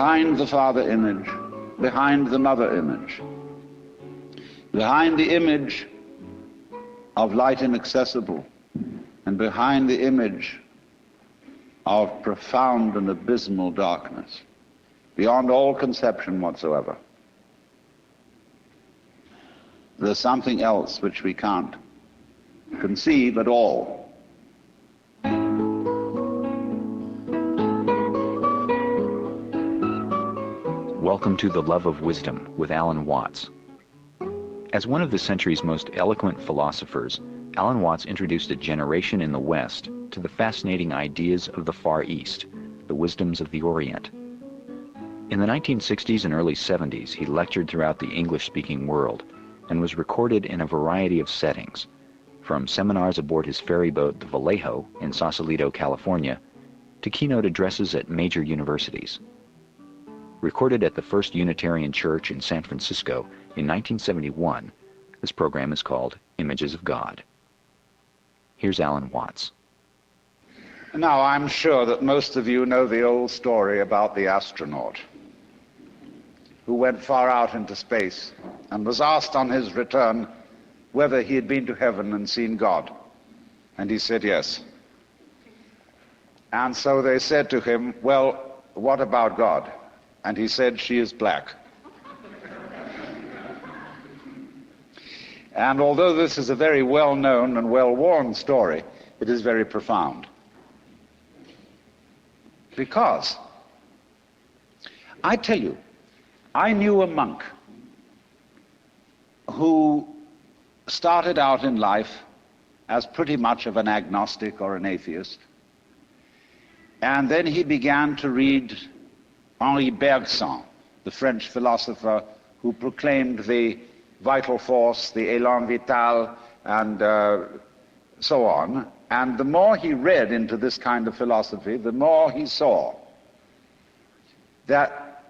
behind the father image, behind the mother image, behind the image of light inaccessible, and behind the image of profound and abysmal darkness, beyond all conception whatsoever. There's something else which we can't conceive at all. Welcome to The Love of Wisdom with Alan Watts. As one of the century's most eloquent philosophers, Alan Watts introduced a generation in the West to the fascinating ideas of the Far East, the wisdoms of the Orient. In the 1960s and early 70s, he lectured throughout the English-speaking world and was recorded in a variety of settings, from seminars aboard his ferry boat, the Vallejo, in Sausalito, California, to keynote addresses at major universities. Recorded at the First Unitarian Church in San Francisco in 1971, this program is called Images of God. Here's Alan Watts. Now, I'm sure that most of you know the old story about the astronaut who went far out into space and was asked on his return whether he had been to heaven and seen God. And he said yes. And so they said to him, well, what about God? And he said, she is black. And although this is a very well-known and well-worn story, it is very profound. Because, I tell you, I knew a monk who started out in life as pretty much of an agnostic or an atheist. And then he began to read Henri Bergson, the French philosopher who proclaimed the vital force, the élan vital, and so on. And the more he read into this kind of philosophy, the more he saw that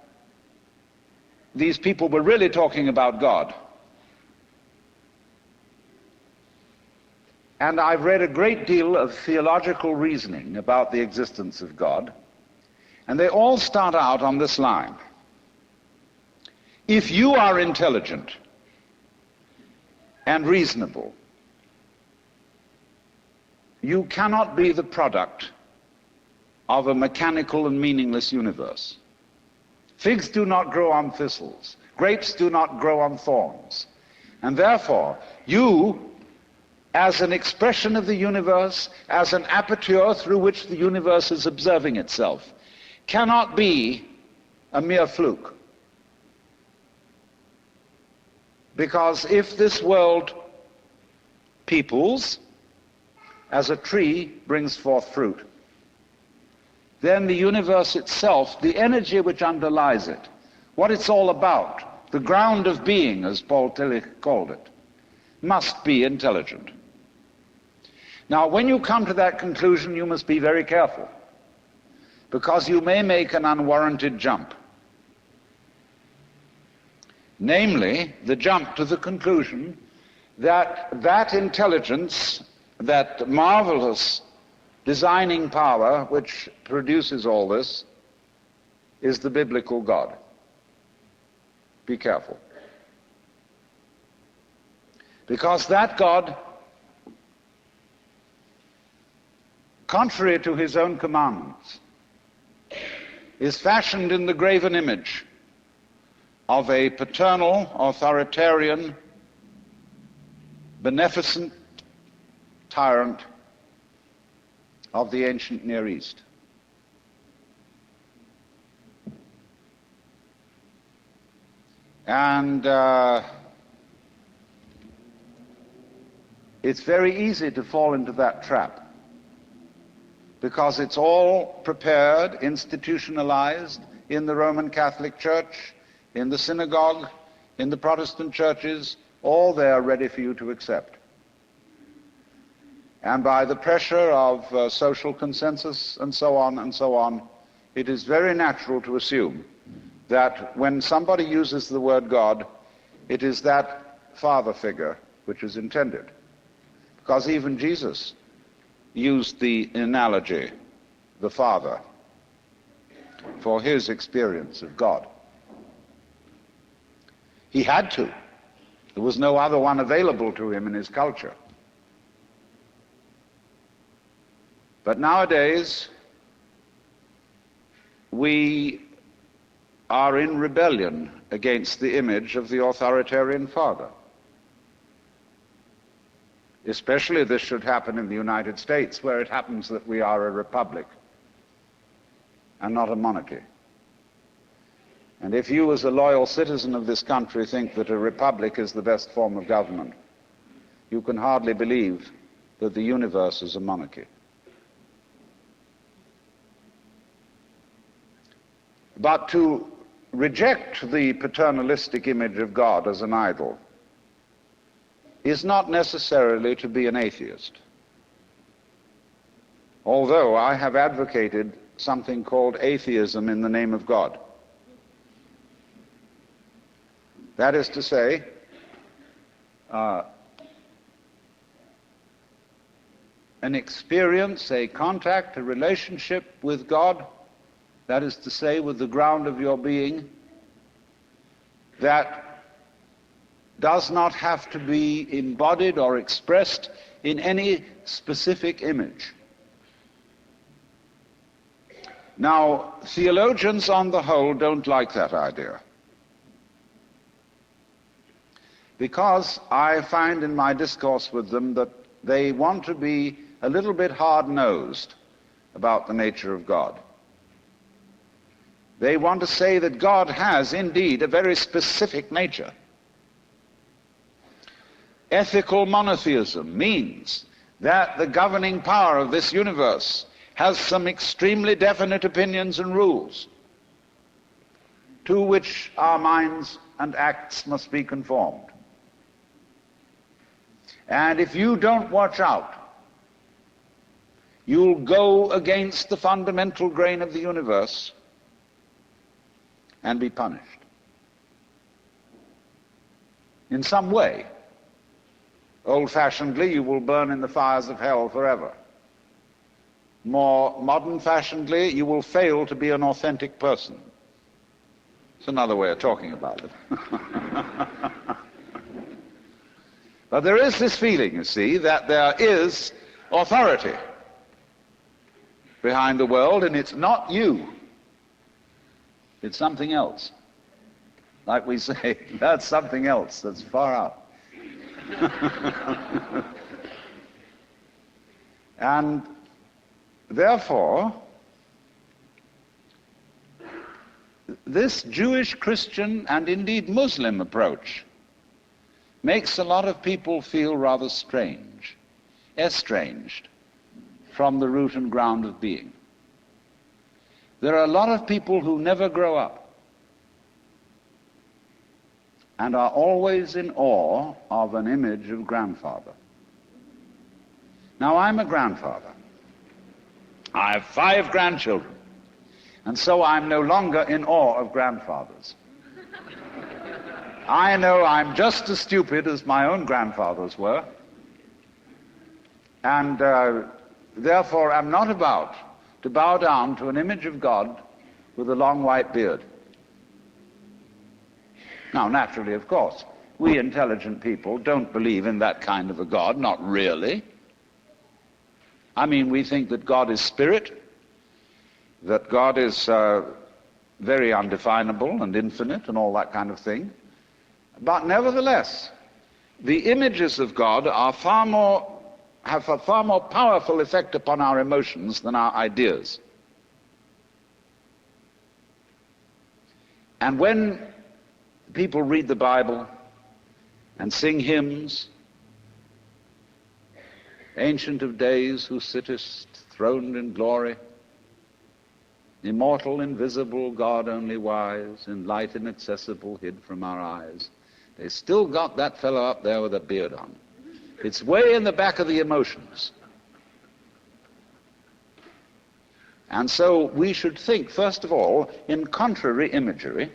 these people were really talking about God. And I've read a great deal of theological reasoning about the existence of God, and they all start out on this line. If you are intelligent and reasonable, you cannot be the product of a mechanical and meaningless universe. Figs do not grow on thistles. Grapes do not grow on thorns. And therefore, you, as an expression of the universe, as an aperture through which the universe is observing itself, cannot be a mere fluke. Because if this world peoples, as a tree brings forth fruit, then the universe itself, the energy which underlies it, what it's all about, the ground of being, as Paul Tillich called it, must be intelligent. Now, when you come to that conclusion, you must be very careful, because you may make an unwarranted jump. Namely, the jump to the conclusion that that intelligence, that marvelous designing power which produces all this, is the biblical God. Be careful. Because that God, contrary to his own commandments, is fashioned in the graven image of a paternal, authoritarian, beneficent tyrant of the ancient Near East. And it's very easy to fall into that trap, because it's all prepared, institutionalized in the Roman Catholic Church, in the synagogue, in the Protestant churches, all there ready for you to accept. And by the pressure of social consensus and so on, it is very natural to assume that when somebody uses the word God, it is that father figure which is intended. Because even Jesus used the analogy, the Father. for his experience of God. He had to. There was no other one available to him in his culture. But nowadays, we are in rebellion against the image of the authoritarian father. Especially this should happen in the United States, where it happens that we are a republic and not a monarchy. And if you, as a loyal citizen of this country, think that a republic is the best form of government, you can hardly believe that the universe is a monarchy. But to reject the paternalistic image of God as an idol is not necessarily to be an atheist. Although I have advocated something called atheism in the name of God. That is to say, an experience, a contact, a relationship with God, that is to say, with the ground of your being, that does not have to be embodied or expressed in any specific image. Now, theologians on the whole don't like that idea, because I find in my discourse with them that they want to be a little bit hard-nosed about the nature of God. They want to say that God has indeed a very specific nature. Ethical monotheism means that the governing power of this universe has some extremely definite opinions and rules to which our minds and acts must be conformed. And if you don't watch out, you'll go against the fundamental grain of the universe and be punished in some way. Old-fashionedly, you will burn in the fires of hell forever. More modern-fashionedly, you will fail to be an authentic person. It's another way of talking about it. But there is this feeling, you see, that there is authority behind the world, and it's not you. It's something else. Like we say, that's something else that's far out. And therefore, this Jewish, Christian, and indeed Muslim approach makes a lot of people feel rather strange, estranged from the root and ground of being. There are a lot of people who never grow up and are always in awe of an image of grandfather. Now, I'm a grandfather. I have 5 grandchildren, and so I'm no longer in awe of grandfathers. I know I'm just as stupid as my own grandfathers were, and therefore I'm not about to bow down to an image of God with a long white beard. Now, naturally, of course, we intelligent people don't believe in that kind of a God, not really. I mean, we think that God is spirit, that God is very undefinable and infinite and all that kind of thing. But nevertheless, the images of God are have a far more powerful effect upon our emotions than our ideas. And when people read the Bible and sing hymns, Ancient of Days, who sittest throned in glory, immortal, invisible, God only wise, in light inaccessible, hid from our eyes, they still got that fellow up there with a beard on. It's way in the back of the emotions. And so we should think, first of all, in contrary imagery,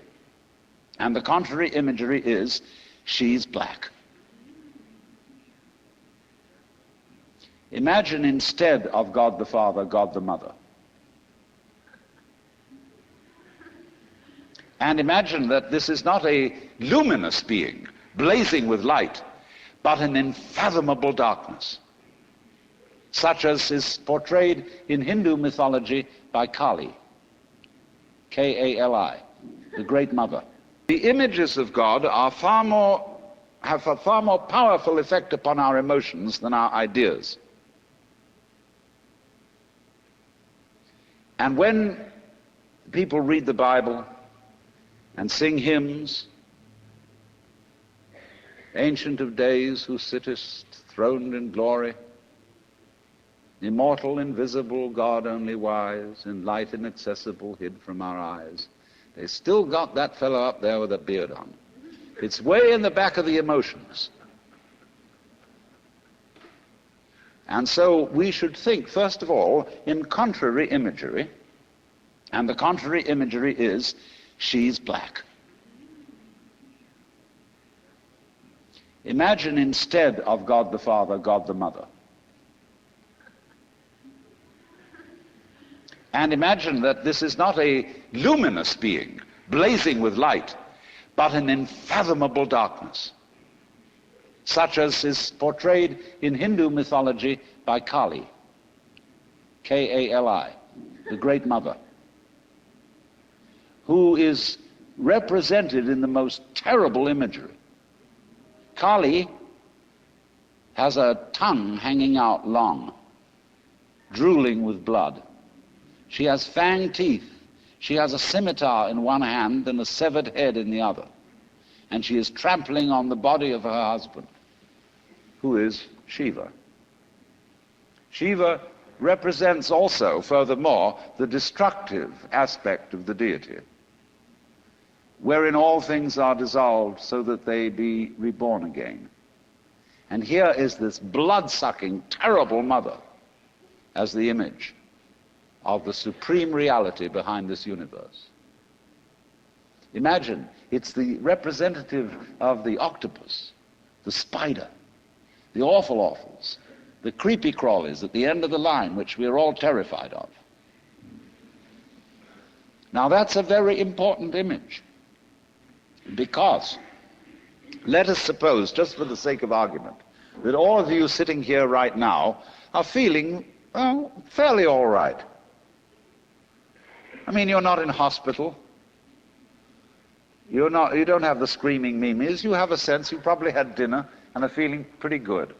and the contrary imagery is, she's black. Imagine instead of God the Father, God the Mother. And imagine that this is not a luminous being, blazing with light, but an unfathomable darkness, such as is portrayed in Hindu mythology by Kali, K-A-L-I, the Great Mother. The images of God are have a far more powerful effect upon our emotions than our ideas. And when people read the Bible and sing hymns, Ancient of Days, who sittest throned in glory, immortal, invisible, God only wise, in light inaccessible, hid from our eyes, they still got that fellow up there with a beard on. It's way in the back of the emotions. And so we should think, first of all, in contrary imagery, and the contrary imagery is, she's black. Imagine instead of God the Father, God the Mother. And imagine that this is not a luminous being, blazing with light, but an unfathomable darkness, such as is portrayed in Hindu mythology by Kali, K-A-L-I, the Great Mother, who is represented in the most terrible imagery. Kali has a tongue hanging out long, drooling with blood. She has fanged teeth. She has a scimitar in one hand and a severed head in the other. And she is trampling on the body of her husband, who is Shiva. Shiva represents also, furthermore, the destructive aspect of the deity, wherein all things are dissolved so that they be reborn again. And here is this blood-sucking, terrible mother as the image of the supreme reality behind this universe. Imagine, it's the representative of the octopus, the spider, the awful awfuls, the creepy crawlies at the end of the line, which we're all terrified of. Now that's a very important image, because let us suppose, just for the sake of argument, that all of you sitting here right now are feeling, well, fairly all right. I mean, you're not in hospital. You don't have the screaming mimes. You have a sense you probably had dinner and are feeling pretty good.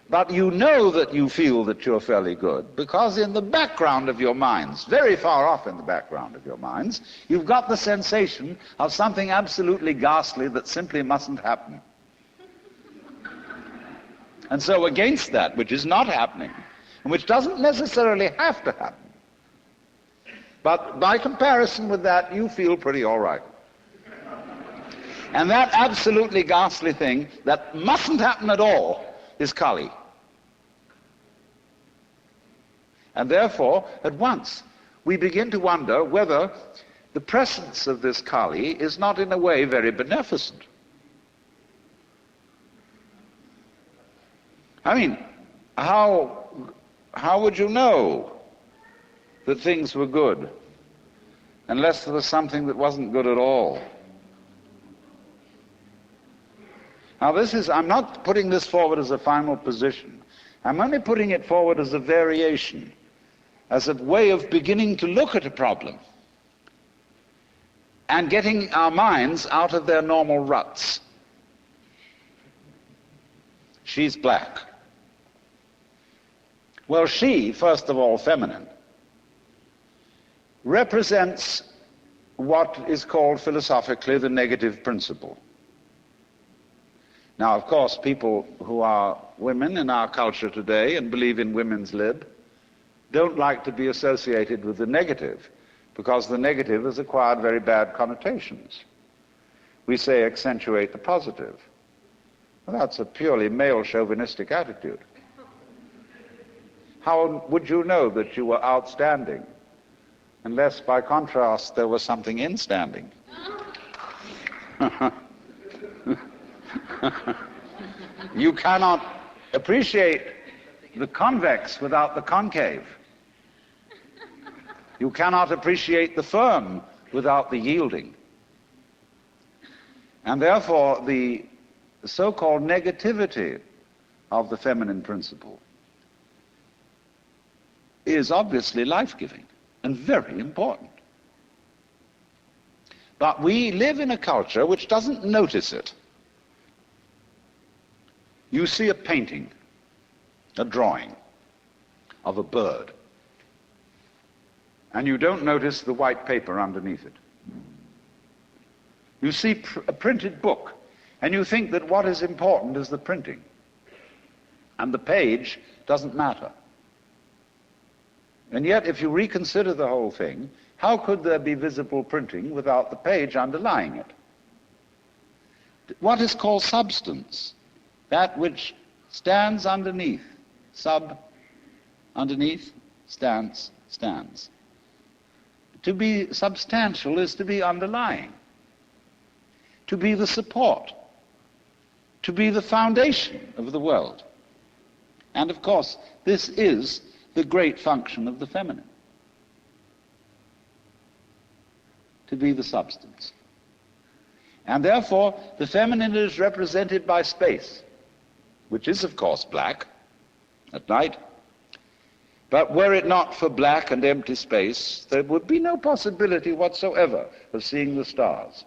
But you know that you feel that you're fairly good because in the background of your minds, very far off in the background of your minds, you've got the sensation of something absolutely ghastly that simply mustn't happen. And so against that, which is not happening, and which doesn't necessarily have to happen, but by comparison with that, you feel pretty all right. And that absolutely ghastly thing that mustn't happen at all is Kali. And therefore, at once, we begin to wonder whether the presence of this Kali is not in a way very beneficent. I mean, how would you know that things were good unless there was something that wasn't good at all? Now I'm not putting this forward as a final position. I'm only putting it forward as a variation, as a way of beginning to look at a problem and getting our minds out of their normal ruts. She's black. Well, she, first of all feminine, represents what is called philosophically the negative principle. Now, of course, people who are women in our culture today and believe in women's lib don't like to be associated with the negative, because the negative has acquired very bad connotations. We say accentuate the positive. Well, that's a purely male chauvinistic attitude. How would you know that you were outstanding unless, by contrast, there was something instanding? You cannot appreciate the convex without the concave. You cannot appreciate the firm without the yielding. And therefore, the so-called negativity of the feminine principle is obviously life-giving and very important. But we live in a culture which doesn't notice it. You see a painting, a drawing of a bird, and you don't notice the white paper underneath it. You see a printed book, and you think that what is important is the printing, and the page doesn't matter. And yet, if you reconsider the whole thing, how could there be visible printing without the page underlying it? What is called substance, that which stands underneath, underneath, stands. To be substantial is to be underlying, to be the support, to be the foundation of the world. And of course, this is the great function of the feminine, to be the substance. And therefore, the feminine is represented by space, which is, of course, black at night. But were it not for black and empty space, there would be no possibility whatsoever of seeing the stars.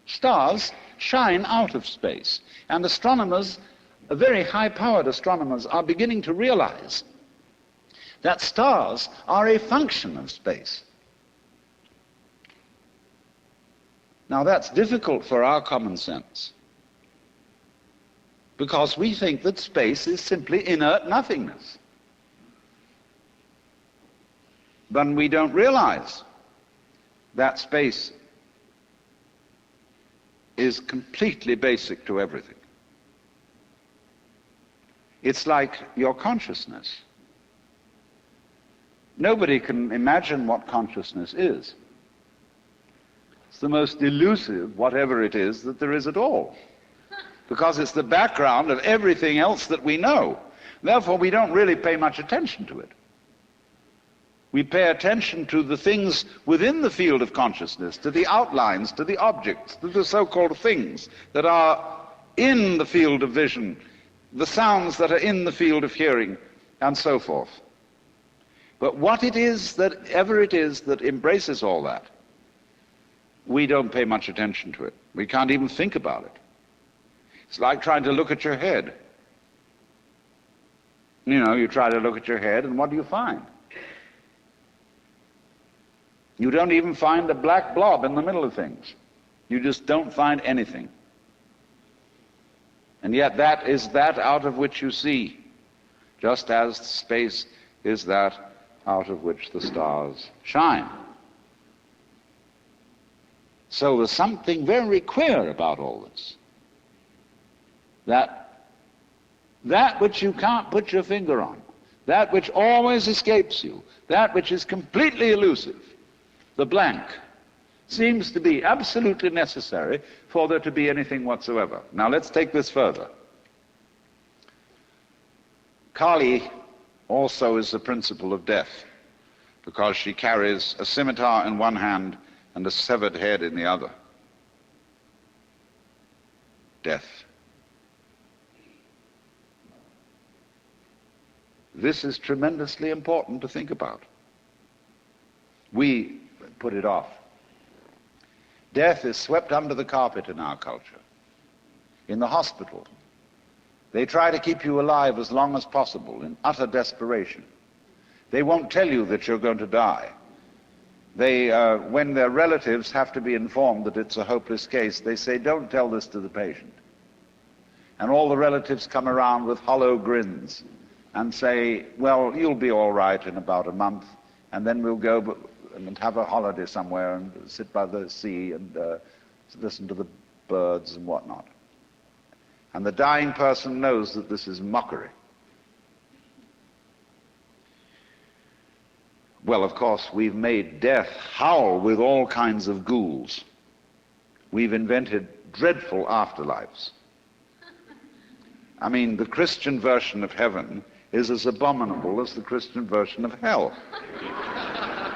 Stars shine out of space, and astronomers, very high-powered astronomers, are beginning to realize that stars are a function of space. Now that's difficult for our common sense, because we think that space is simply inert nothingness. But we don't realize that space is completely basic to everything. It's like your consciousness. Nobody can imagine what consciousness is. It's the most elusive, whatever it is, that there is at all, because it's the background of everything else that we know. Therefore, we don't really pay much attention to it. We pay attention to the things within the field of consciousness, to the outlines, to the objects, to the so-called things that are in the field of vision, the sounds that are in the field of hearing, and so forth. But what it is that ever it is that embraces all that, we don't pay much attention to it. We can't even think about it. It's like trying to look at your head. You know, you try to look at your head, and what do you find? You don't even find a black blob in the middle of things. You just don't find anything. And yet that is that out of which you see, just as space is that out of which the stars shine. So there's something very queer about all this. That which you can't put your finger on, that which always escapes you, that which is completely elusive, the blank, seems to be absolutely necessary for there to be anything whatsoever. Now let's take this further. Kali also is the principle of death, because she carries a scimitar in one hand and a severed head in the other. Death. This is tremendously important to think about. We put it off. Death is swept under the carpet in our culture. In the hospital, they try to keep you alive as long as possible in utter desperation. They won't tell you that you're going to die. When their relatives have to be informed that it's a hopeless case, they say, don't tell this to the patient. And all the relatives come around with hollow grins and say, well, you'll be all right in about a month, and then we'll go and have a holiday somewhere and sit by the sea and listen to the birds and whatnot. And the dying person knows that this is mockery. Well, of course, we've made death howl with all kinds of ghouls. We've invented dreadful afterlives. I mean, the Christian version of heaven is as abominable as the Christian version of hell.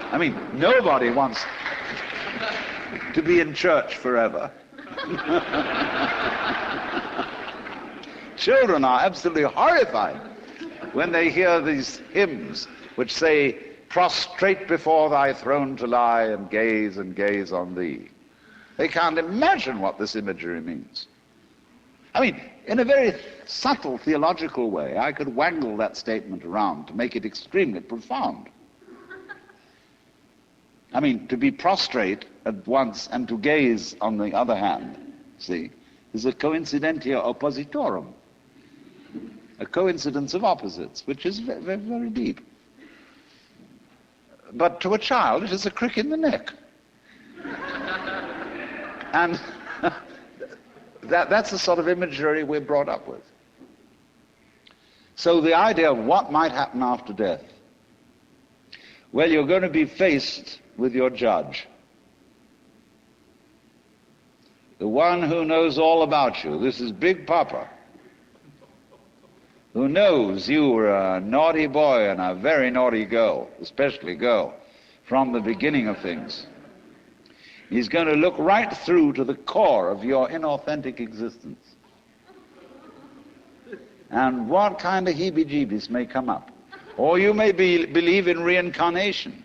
I mean, nobody wants to be in church forever. Children are absolutely horrified when they hear these hymns which say, "Prostrate before thy throne to lie and gaze on thee." They can't imagine what this imagery means. I mean, in a very subtle theological way, I could wangle that statement around to make it extremely profound. I mean, to be prostrate at once and to gaze on the other hand, see, is a coincidentia oppositorum, a coincidence of opposites, which is very, very, very deep. But to a child, it is a crick in the neck. And that's the sort of imagery we're brought up with. So the idea of what might happen after death, well, you're going to be faced with your judge, the one who knows all about you. This is Big Papa, who knows you were a naughty boy and a very naughty girl, especially girl, from the beginning of things. He's going to look right through to the core of your inauthentic existence. And what kind of heebie-jeebies may come up. Or you may believe in reincarnation,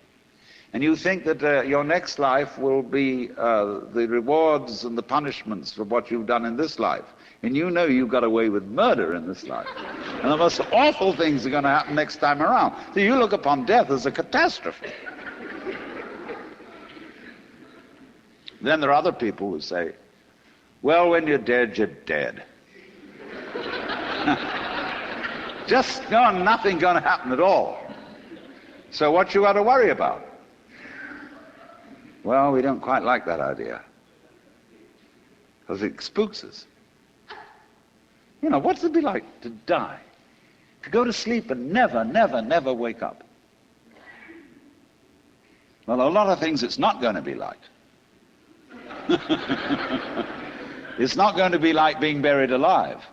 and you think that your next life will be the rewards and the punishments for what you've done in this life. And you know you got away with murder in this life. And the most awful things are going to happen next time around. So you look upon death as a catastrophe. Then there are other people who say, well, when you're dead, you're dead. Just nothing going to happen at all. So what you got to worry about? Well, we don't quite like that idea, because it spooks us. You know, what's it be like to die? To go to sleep and never, never, never wake up? Well, a lot of things it's not going to be like. It's not going to be like being buried alive.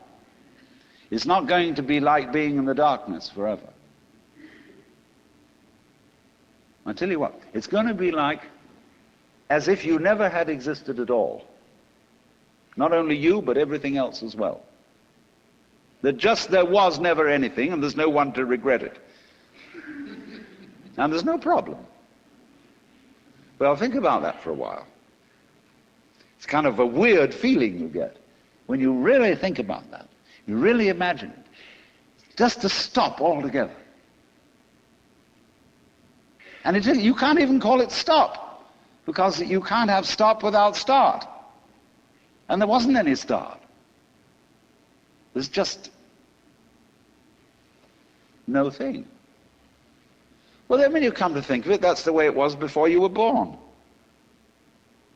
It's not going to be like being in the darkness forever. I tell you what, it's going to be like as if you never had existed at all. Not only you, but everything else as well. That just there was never anything, and there's no one to regret it. And there's no problem. Well, think about that for a while. It's kind of a weird feeling you get when you really think about that. You really imagine it. Just to stop altogether. And you can't even call it stop, because you can't have stop without start. And there wasn't any start. There's just no thing. Well, then when you come to think of it, that's the way it was before you were born.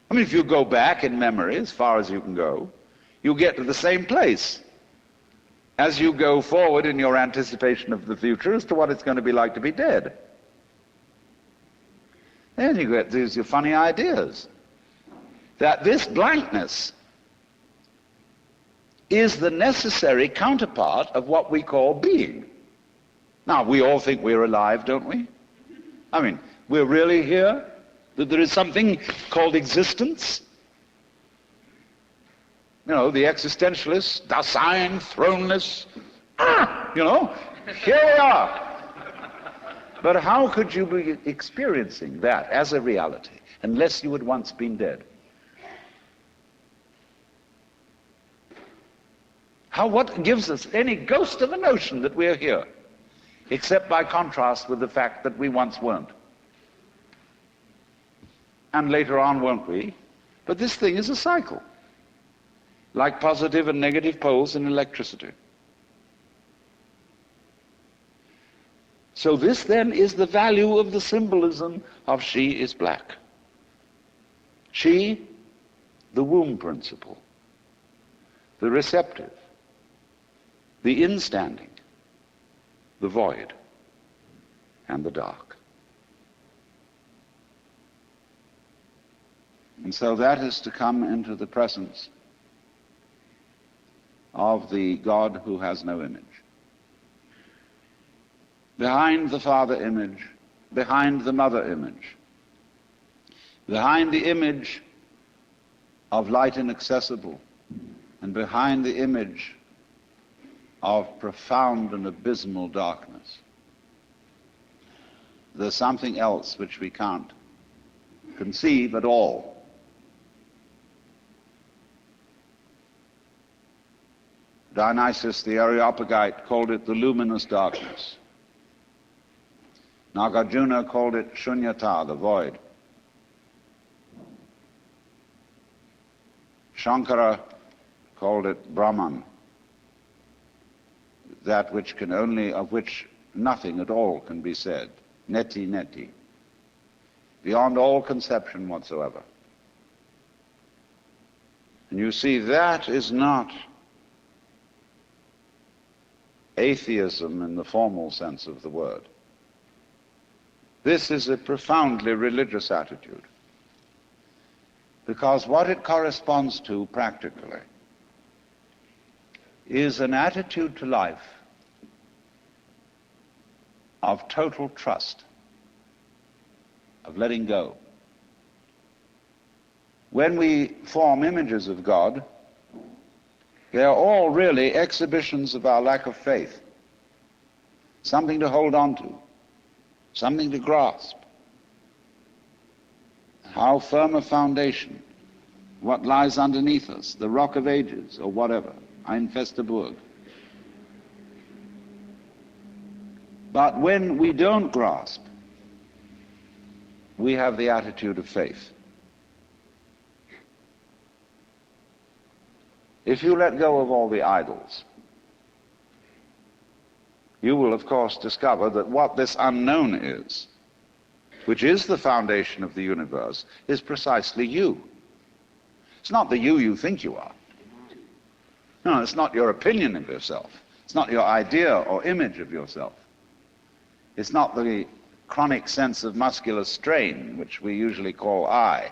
I mean, if you go back in memory as far as you can go, you get to the same place as you go forward in your anticipation of the future as to what it's going to be like to be dead. Then you get these your funny ideas that this blankness is the necessary counterpart of what we call being. Now, we all think we're alive, don't we? I mean, we're really here? That there is something called existence? You know, the existentialists, Dasein, throneless, you know, here we are. But how could you be experiencing that as a reality unless you had once been dead? What gives us any ghost of a notion that we're here, except by contrast with the fact that we once weren't? And later on won't we? But this thing is a cycle, like positive and negative poles in electricity. So this then is the value of the symbolism of she is black. She, the womb principle, the receptive, the instanding, the void, and the dark. And so that is to come into the presence of the God who has no image. behind the father image, behind the mother image, behind the image of light inaccessible, and behind the image of profound and abysmal darkness, there's something else which we can't conceive at all. Dionysius the Areopagite called it the luminous darkness. Nagarjuna called it shunyata, the void. Shankara called it Brahman, that which can only, of which nothing at all can be said. Neti neti, beyond all conception whatsoever. And you see, that is not atheism in the formal sense of the word. This is a profoundly religious attitude, because what it corresponds to practically is an attitude to life of total trust, of letting go. When we form images of God, they are all really exhibitions of our lack of faith, something to hold on to, something to grasp. How firm a foundation, what lies underneath us, the rock of ages or whatever, ein feste Burg. But when we don't grasp, we have the attitude of faith. If you let go of all the idols, you will of course discover that what this unknown is, which is the foundation of the universe, is precisely you. It's not the you think you are. No, it's not your opinion of yourself. It's not your idea or image of yourself. It's not the chronic sense of muscular strain, which we usually call I.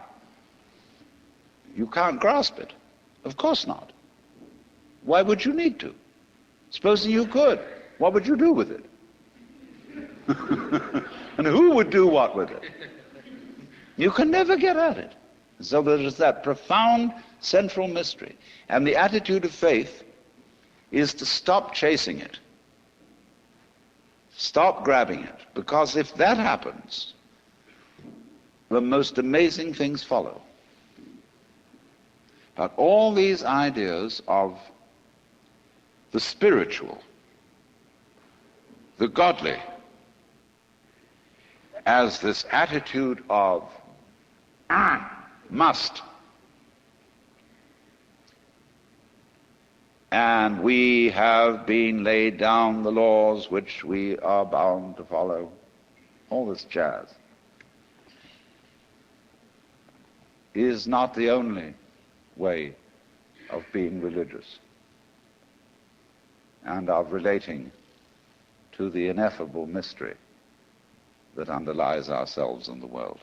You can't grasp it. Of course not. Why would you need to? Supposing you could, what would you do with it? And who would do what with it? You can never get at it. So there's that profound central mystery. And the attitude of faith is to stop chasing it. Stop grabbing it. Because if that happens, the most amazing things follow. But all these ideas of the spiritual, the godly, as this attitude of must, and we have been laid down the laws which we are bound to follow, all this jazz, is not the only way of being religious and of relating to the ineffable mystery that underlies ourselves and the world.